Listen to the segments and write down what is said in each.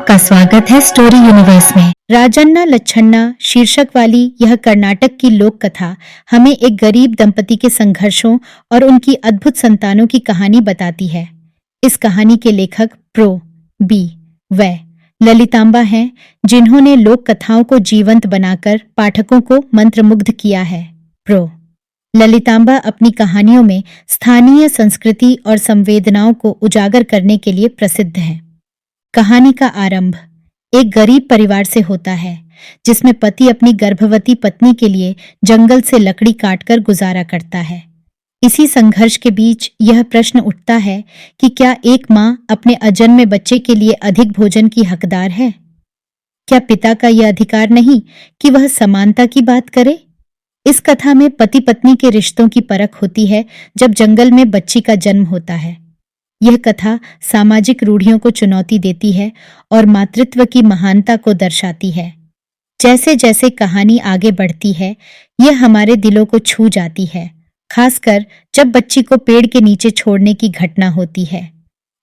आपका स्वागत है स्टोरी यूनिवर्स में। राजन्ना लच्छन्ना शीर्षक वाली यह कर्नाटक की लोक कथा हमें एक गरीब दंपति के संघर्षों और उनकी अद्भुत संतानों की कहानी बताती है। इस कहानी के लेखक प्रो बी व ललितांबा हैं, जिन्होंने लोक कथाओं को जीवंत बनाकर पाठकों को मंत्रमुग्ध किया है। प्रो ललितांबा अपनी कहानियों में स्थानीय संस्कृति और संवेदनाओं को उजागर करने के लिए प्रसिद्ध हैं। कहानी का आरंभ एक गरीब परिवार से होता है, जिसमें पति अपनी गर्भवती पत्नी के लिए जंगल से लकड़ी काटकर गुजारा करता है। इसी संघर्ष के बीच यह प्रश्न उठता है कि क्या एक माँ अपने अजन्मे बच्चे के लिए अधिक भोजन की हकदार है? क्या पिता का यह अधिकार नहीं कि वह समानता की बात करे? इस कथा में पति पत्नी के रिश्तों की परख होती है जब जंगल में बच्ची का जन्म होता है। यह कथा सामाजिक रूढ़ियों को चुनौती देती है और मातृत्व की महानता को दर्शाती है। जैसे जैसे कहानी आगे बढ़ती है, यह हमारे दिलों को छू जाती है, खासकर जब बच्ची को पेड़ के नीचे छोड़ने की घटना होती है।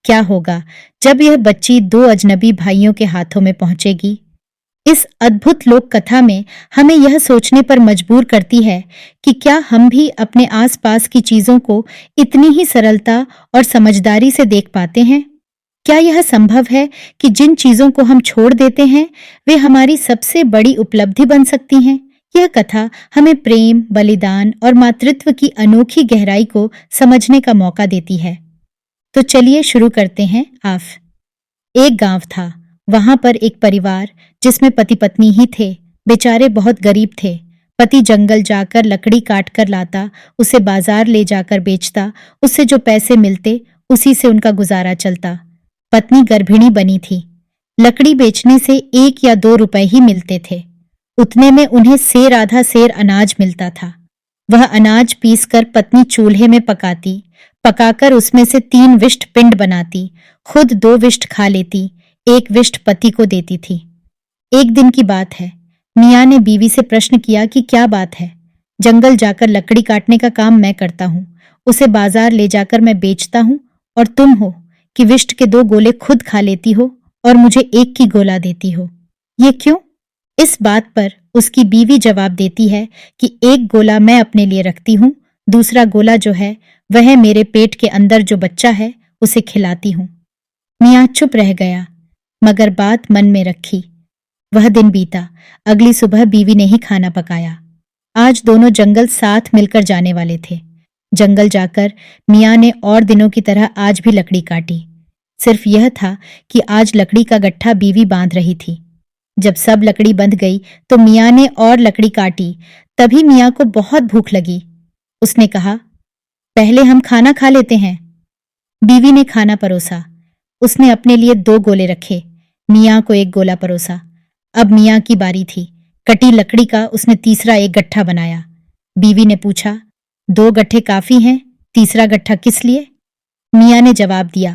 क्या होगा जब यह बच्ची दो अजनबी भाइयों के हाथों में पहुंचेगी? इस अद्भुत लोक कथा में हमें यह सोचने पर मजबूर करती है कि क्या हम भी अपने आसपास की चीजों को इतनी ही सरलता और समझदारी से देख पाते हैं? क्या यह संभव है कि जिन चीजों को हम छोड़ देते हैं वे हमारी सबसे बड़ी उपलब्धि बन सकती हैं? यह कथा हमें प्रेम, बलिदान और मातृत्व की अनोखी गहराई को समझने का मौका देती है। तो चलिए शुरू करते हैं। एक गांव था। वहां पर एक परिवार जिसमें पति पत्नी ही थे। बेचारे बहुत गरीब थे। पति जंगल जाकर लकड़ी काट कर लाता, उसे बाजार ले जाकर बेचता। उससे जो पैसे मिलते उसी से उनका गुजारा चलता। पत्नी गर्भिणी बनी थी। लकड़ी बेचने से 1 या 2 रुपए ही मिलते थे। उतने में उन्हें सेर आधा सेर अनाज मिलता था। वह अनाज पीसकर पत्नी चूल्हे में पकाती, पकाकर उसमें से 3 विष्ट पिंड बनाती, खुद 2 विष्ट खा लेती, 1 विष्ट पति को देती थी। एक दिन की बात है, मियाँ ने बीवी से प्रश्न किया कि क्या बात है? जंगल जाकर लकड़ी काटने का काम मैं करता हूँ, उसे बाजार ले जाकर मैं बेचता हूँ, और तुम हो कि विष्ट के 2 गोले खुद खा लेती हो और मुझे 1 की गोला देती हो। ये क्यों? इस बात पर उसकी बीवी जवाब देती है कि 1 गोला मैं अपने लिए रखती हूँ, दूसरा गोला जो है वह मेरे पेट के अंदर जो बच्चा है उसे खिलाती हूँ। मियाँ चुप रह गया, मगर बात मन में रखी। वह दिन बीता। अगली सुबह बीवी ने ही खाना पकाया। आज दोनों जंगल साथ मिलकर जाने वाले थे। जंगल जाकर मियाँ ने और दिनों की तरह आज भी लकड़ी काटी। सिर्फ यह था कि आज लकड़ी का गट्ठा बीवी बांध रही थी। जब सब लकड़ी बंध गई तो मियाँ ने और लकड़ी काटी। तभी मियाँ को बहुत भूख लगी। उसने कहा, पहले हम खाना खा लेते हैं। बीवी ने खाना परोसा। उसने अपने लिए 2 गोले रखे, मियाँ को 1 गोला परोसा। अब मियाँ की बारी थी। कटी लकड़ी का उसने तीसरा एक गट्ठा बनाया। बीवी ने पूछा, 2 गट्ठे काफी हैं, तीसरा गट्ठा किस लिए? मियाँ ने जवाब दिया,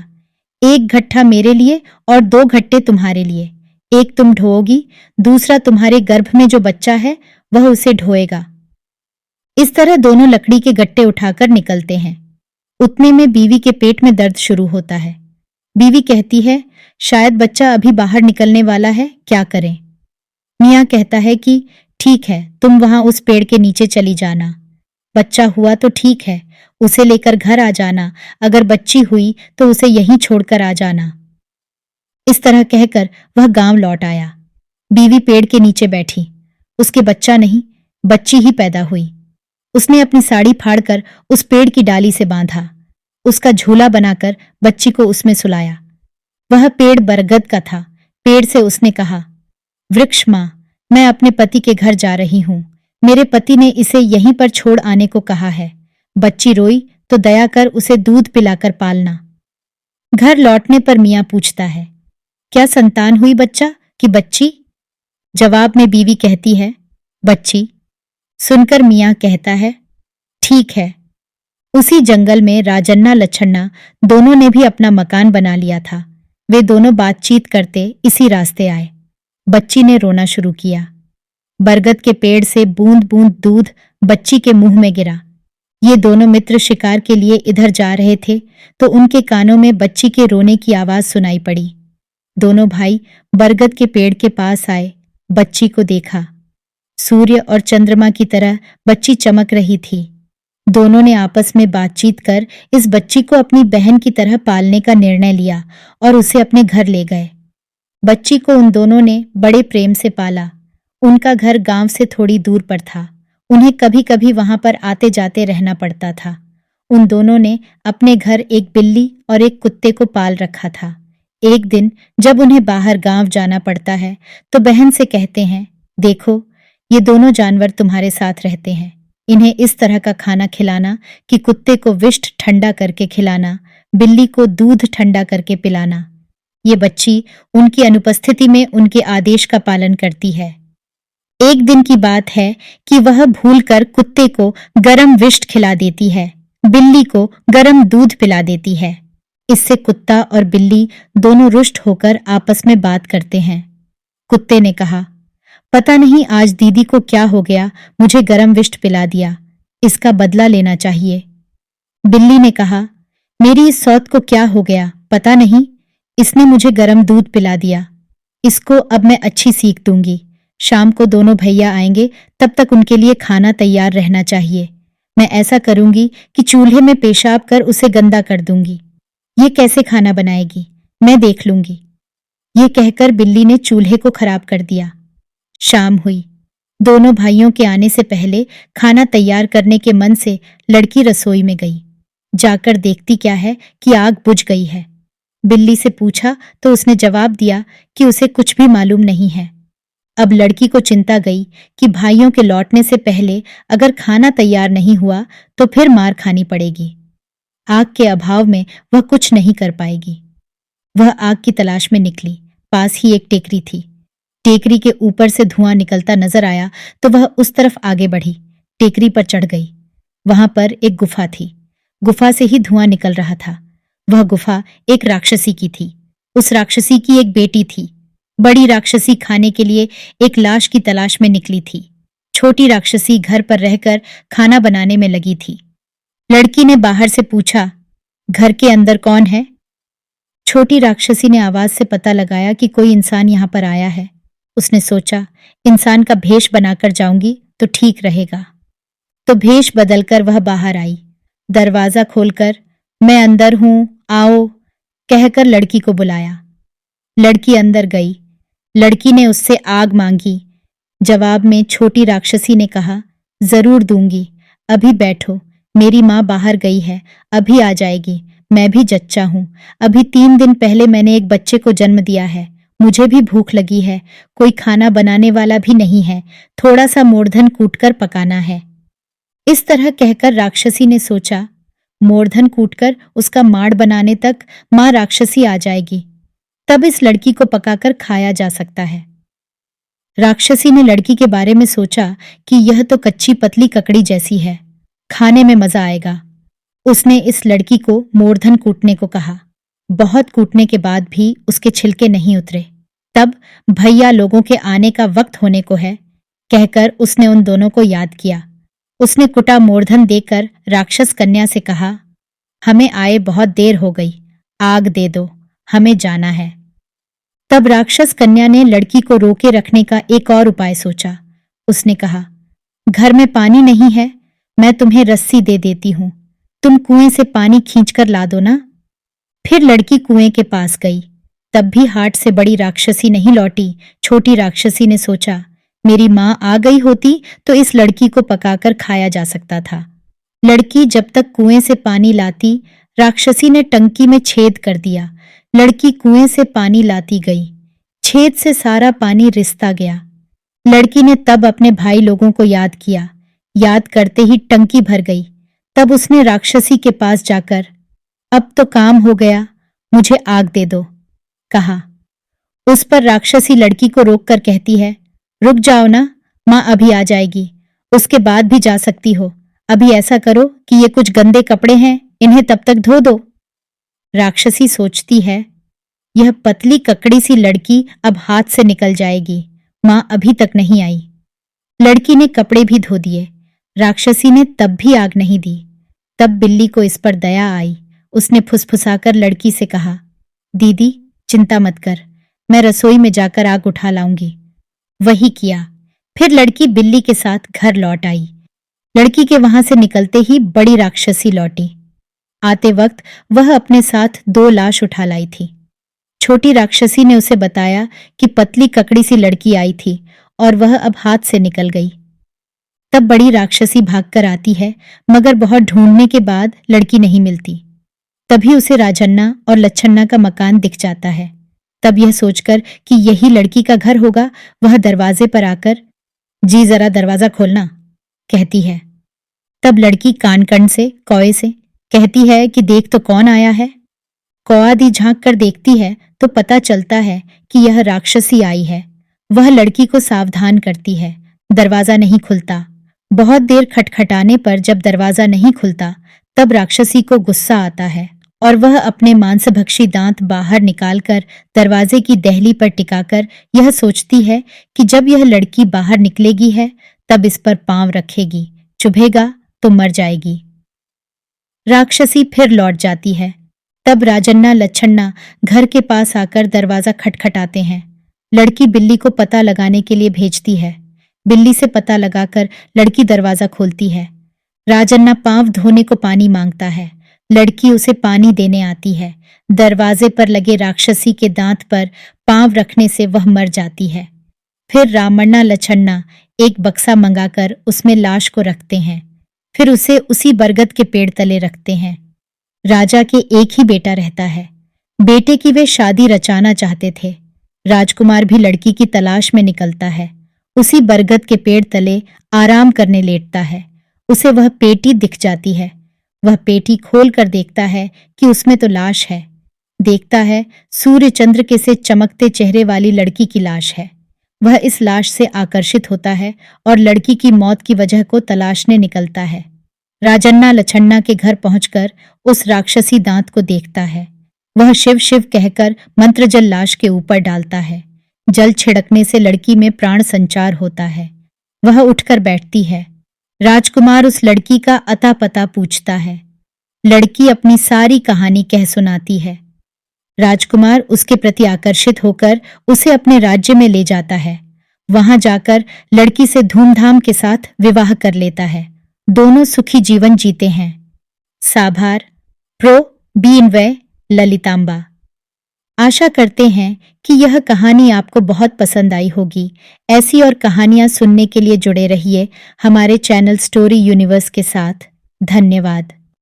1 गट्ठा मेरे लिए और 2 गट्ठे तुम्हारे लिए। 1 तुम ढोओगी, दूसरा तुम्हारे गर्भ में जो बच्चा है वह उसे ढोएगा। इस तरह दोनों लकड़ी के गट्टे उठाकर निकलते हैं। उतने में बीवी के पेट में दर्द शुरू होता है। बीवी कहती है, शायद बच्चा अभी बाहर निकलने वाला है, क्या करें? मियाँ कहता है कि ठीक है, तुम वहां उस पेड़ के नीचे चली जाना। बच्चा हुआ तो ठीक है, उसे लेकर घर आ जाना। अगर बच्ची हुई तो उसे यहीं छोड़कर आ जाना। इस तरह कहकर वह गांव लौट आया। बीवी पेड़ के नीचे बैठी। उसके बच्चा नहीं, बच्ची ही पैदा हुई। उसने अपनी साड़ी फाड़कर उस पेड़ की डाली से बांधा, उसका झूला बनाकर बच्ची को उसमें सुलाया। वह पेड़ बरगद का था। पेड़ से उसने कहा, वृक्ष माँ, मैं अपने पति के घर जा रही हूँ। मेरे पति ने इसे यहीं पर छोड़ आने को कहा है। बच्ची रोई तो दया कर उसे दूध पिलाकर पालना। घर लौटने पर मियाँ पूछता है, क्या संतान हुई बच्चा कि बच्ची? जवाब में बीवी कहती है, बच्ची। सुनकर मियाँ कहता है, ठीक है। उसी जंगल में राजन्ना लच्छन्ना दोनों ने भी अपना मकान बना लिया था। वे दोनों बातचीत करते इसी रास्ते आए। बच्ची ने रोना शुरू किया। बरगद के पेड़ से बूंद बूंद दूध बच्ची के मुंह में गिरा। ये दोनों मित्र शिकार के लिए इधर जा रहे थे तो उनके कानों में बच्ची के रोने की आवाज सुनाई पड़ी। दोनों भाई बरगद के पेड़ के पास आए, बच्ची को देखा। सूर्य और चंद्रमा की तरह बच्ची चमक रही थी। दोनों ने आपस में बातचीत कर इस बच्ची को अपनी बहन की तरह पालने का निर्णय लिया और उसे अपने घर ले गए। बच्ची को उन दोनों ने बड़े प्रेम से पाला। उनका घर गांव से थोड़ी दूर पर था। उन्हें कभी कभी वहां पर आते जाते रहना पड़ता था। उन दोनों ने अपने घर एक बिल्ली और एक कुत्ते को पाल रखा था। एक दिन जब उन्हें बाहर गांव जाना पड़ता है तो बहन से कहते हैं, देखो, ये दोनों जानवर तुम्हारे साथ रहते हैं। इन्हें इस तरह का खाना खिलाना कि कुत्ते को विष्ट ठंडा करके खिलाना, बिल्ली को दूध ठंडा करके पिलाना। ये बच्ची उनकी अनुपस्थिति में उनके आदेश का पालन करती है। एक दिन की बात है कि वह भूलकर कुत्ते को गरम विष्ट खिला देती है, बिल्ली को गरम दूध पिला देती है। इससे कुत्ता और बिल्ली दोनों रुष्ट होकर आपस में बात करते हैं। कुत्ते ने कहा, पता नहीं आज दीदी को क्या हो गया, मुझे गरम विष्ट पिला दिया, इसका बदला लेना चाहिए। बिल्ली ने कहा, मेरी इस सौत को क्या हो गया पता नहीं, इसने मुझे गरम दूध पिला दिया। इसको अब मैं अच्छी सीख दूंगी। शाम को दोनों भैया आएंगे, तब तक उनके लिए खाना तैयार रहना चाहिए। मैं ऐसा करूंगी कि चूल्हे में पेशाब कर उसे गंदा कर दूंगी। ये कैसे खाना बनाएगी, मैं देख लूंगी। ये कहकर बिल्ली ने चूल्हे को खराब कर दिया। शाम हुई। दोनों भाइयों के आने से पहले खाना तैयार करने के मन से लड़की रसोई में गई। जाकर देखती क्या है कि आग बुझ गई है। बिल्ली से पूछा तो उसने जवाब दिया कि उसे कुछ भी मालूम नहीं है। अब लड़की को चिंता गई कि भाइयों के लौटने से पहले अगर खाना तैयार नहीं हुआ तो फिर मार खानी पड़ेगी। आग के अभाव में वह कुछ नहीं कर पाएगी। वह आग की तलाश में निकली। पास ही एक टेकरी थी। टेकरी के ऊपर से धुआं निकलता नजर आया तो वह उस तरफ आगे बढ़ी। टेकरी पर चढ़ गई। वहां पर एक गुफा थी। गुफा से ही धुआं निकल रहा था। वह गुफा एक राक्षसी की थी। उस राक्षसी की एक बेटी थी। बड़ी राक्षसी खाने के लिए एक लाश की तलाश में निकली थी। छोटी राक्षसी घर पर रहकर खाना बनाने में लगी थी। लड़की ने बाहर से पूछा, घर के अंदर कौन है? छोटी राक्षसी ने आवाज से पता लगाया कि कोई इंसान यहां पर आया है। उसने सोचा, इंसान का भेष बनाकर जाऊंगी तो ठीक रहेगा। तो भेष बदलकर वह बाहर आई। दरवाजा खोलकर, मैं अंदर हूं, आओ, कहकर लड़की को बुलाया। लड़की अंदर गई। लड़की ने उससे आग मांगी। जवाब में छोटी राक्षसी ने कहा, जरूर दूंगी, अभी बैठो, मेरी माँ बाहर गई है, अभी आ जाएगी। मैं भी जच्चा हूं। अभी 3 दिन पहले मैंने एक बच्चे को जन्म दिया है। मुझे भी भूख लगी है। कोई खाना बनाने वाला भी नहीं है। थोड़ा सा मोरधन कूटकर पकाना है। इस तरह कहकर राक्षसी ने सोचा, मोरधन कूटकर उसका माड़ बनाने तक माँ राक्षसी आ जाएगी, तब इस लड़की को पकाकर खाया जा सकता है। राक्षसी ने लड़की के बारे में सोचा कि यह तो कच्ची पतली ककड़ी जैसी है, खाने में मजा आएगा। उसने इस लड़की को मोरधन कूटने को कहा। बहुत कूटने के बाद भी उसके छिलके नहीं उतरे। तब भैया लोगों के आने का वक्त होने को है, कहकर उसने उन दोनों को याद किया। उसने कुटा मोरधन देकर राक्षस कन्या से कहा, हमें आए बहुत देर हो गई, आग दे दो, हमें जाना है। तब राक्षस कन्या ने लड़की को रोके रखने का एक और उपाय सोचा। उसने कहा, घर में पानी नहीं है, मैं तुम्हें रस्सी दे देती हूं, तुम कुएं से पानी खींचकर ला दो ना। फिर लड़की कुएं के पास गई। तब भी हाट से बड़ी राक्षसी नहीं लौटी। छोटी राक्षसी ने सोचा, मेरी माँ आ गई होती तो इस लड़की को पकाकर खाया जा सकता था। लड़की जब तक कुएं से पानी लाती, राक्षसी ने टंकी में छेद कर दिया। लड़की कुएं से पानी लाती गई। छेद से सारा पानी रिसता गया। लड़की ने तब अपने भाई लोगों को याद किया। याद करते ही टंकी भर गई। तब उसने राक्षसी के पास जाकर, अब तो काम हो गया, मुझे आग दे दो, कहा। उस पर राक्षसी लड़की को रोककर कहती है, रुक जाओ ना, माँ अभी आ जाएगी, उसके बाद भी जा सकती हो। अभी ऐसा करो कि ये कुछ गंदे कपड़े हैं, इन्हें तब तक धो दो। राक्षसी सोचती है, यह पतली ककड़ी सी लड़की अब हाथ से निकल जाएगी, माँ अभी तक नहीं आई। लड़की ने कपड़े भी धो दिए। राक्षसी ने तब भी आग नहीं दी। तब बिल्ली को इस पर दया आई। उसने फुसफुसाकर लड़की से कहा, दीदी चिंता मत कर, मैं रसोई में जाकर आग उठा लाऊंगी। वही किया। फिर लड़की बिल्ली के साथ घर लौट आई। लड़की के वहां से निकलते ही बड़ी राक्षसी लौटी। आते वक्त वह अपने साथ 2 लाश उठा लाई थी। छोटी राक्षसी ने उसे बताया कि पतली ककड़ी सी लड़की आई थी और वह अब हाथ से निकल गई। तब बड़ी राक्षसी भागकर आती है, मगर बहुत ढूंढने के बाद लड़की नहीं मिलती। तभी उसे राजन्ना और लच्छन्ना का मकान दिख जाता है। तब यह सोचकर कि यही लड़की का घर होगा, वह दरवाजे पर आकर, जी जरा दरवाजा खोलना, कहती है। तब लड़की कान से कौए से कहती है कि देख तो कौन आया है। कौआ दी झांक कर देखती है तो पता चलता है कि यह राक्षसी आई है। वह लड़की को सावधान करती है। दरवाजा नहीं खुलता। बहुत देर खटखटाने पर जब दरवाजा नहीं खुलता तब राक्षसी को गुस्सा आता है और वह अपने मांसभक्षी दांत बाहर निकालकर दरवाजे की दहली पर टिकाकर यह सोचती है कि जब यह लड़की बाहर निकलेगी है तब इस पर पांव रखेगी, चुभेगा तो मर जाएगी। राक्षसी फिर लौट जाती है। तब राजन्ना लच्छन्ना घर के पास आकर दरवाजा खटखटाते हैं। लड़की बिल्ली को पता लगाने के लिए भेजती है। बिल्ली से पता लगाकर लड़की दरवाजा खोलती है। राजन्ना पांव धोने को पानी मांगता है। लड़की उसे पानी देने आती है। दरवाजे पर लगे राक्षसी के दांत पर पांव रखने से वह मर जाती है। फिर रामण्णा लच्छन्ना एक बक्सा मंगाकर उसमें लाश को रखते हैं। फिर उसे उसी बरगद के पेड़ तले रखते हैं। राजा के एक ही बेटा रहता है। बेटे की वे शादी रचाना चाहते थे। राजकुमार भी लड़की की तलाश में निकलता है। उसी बरगद के पेड़ तले आराम करने लेटता है। उसे वह पेटी दिख जाती है। वह पेटी खोल कर देखता है कि उसमें तो लाश है। देखता है सूर्य चंद्र के से चमकते चेहरे वाली लड़की की लाश है। वह इस लाश से आकर्षित होता है और लड़की की मौत की वजह को तलाशने निकलता है। राजन्ना लच्छन्ना के घर पहुंचकर उस राक्षसी दांत को देखता है। वह शिव शिव कहकर मंत्र जल लाश के ऊपर डालता है। जल छिड़कने से लड़की में प्राण संचार होता है। वह उठकर बैठती है। राजकुमार उस लड़की का अता पता पूछता है। लड़की अपनी सारी कहानी कह सुनाती है। राजकुमार उसके प्रति आकर्षित होकर उसे अपने राज्य में ले जाता है। वहां जाकर लड़की से धूमधाम के साथ विवाह कर लेता है। दोनों सुखी जीवन जीते हैं। साभार प्रो बी इनवय ललितांबा। आशा करते हैं कि यह कहानी आपको बहुत पसंद आई होगी। ऐसी और कहानियां सुनने के लिए जुड़े रहिए हमारे चैनल स्टोरी यूनिवर्स के साथ। धन्यवाद।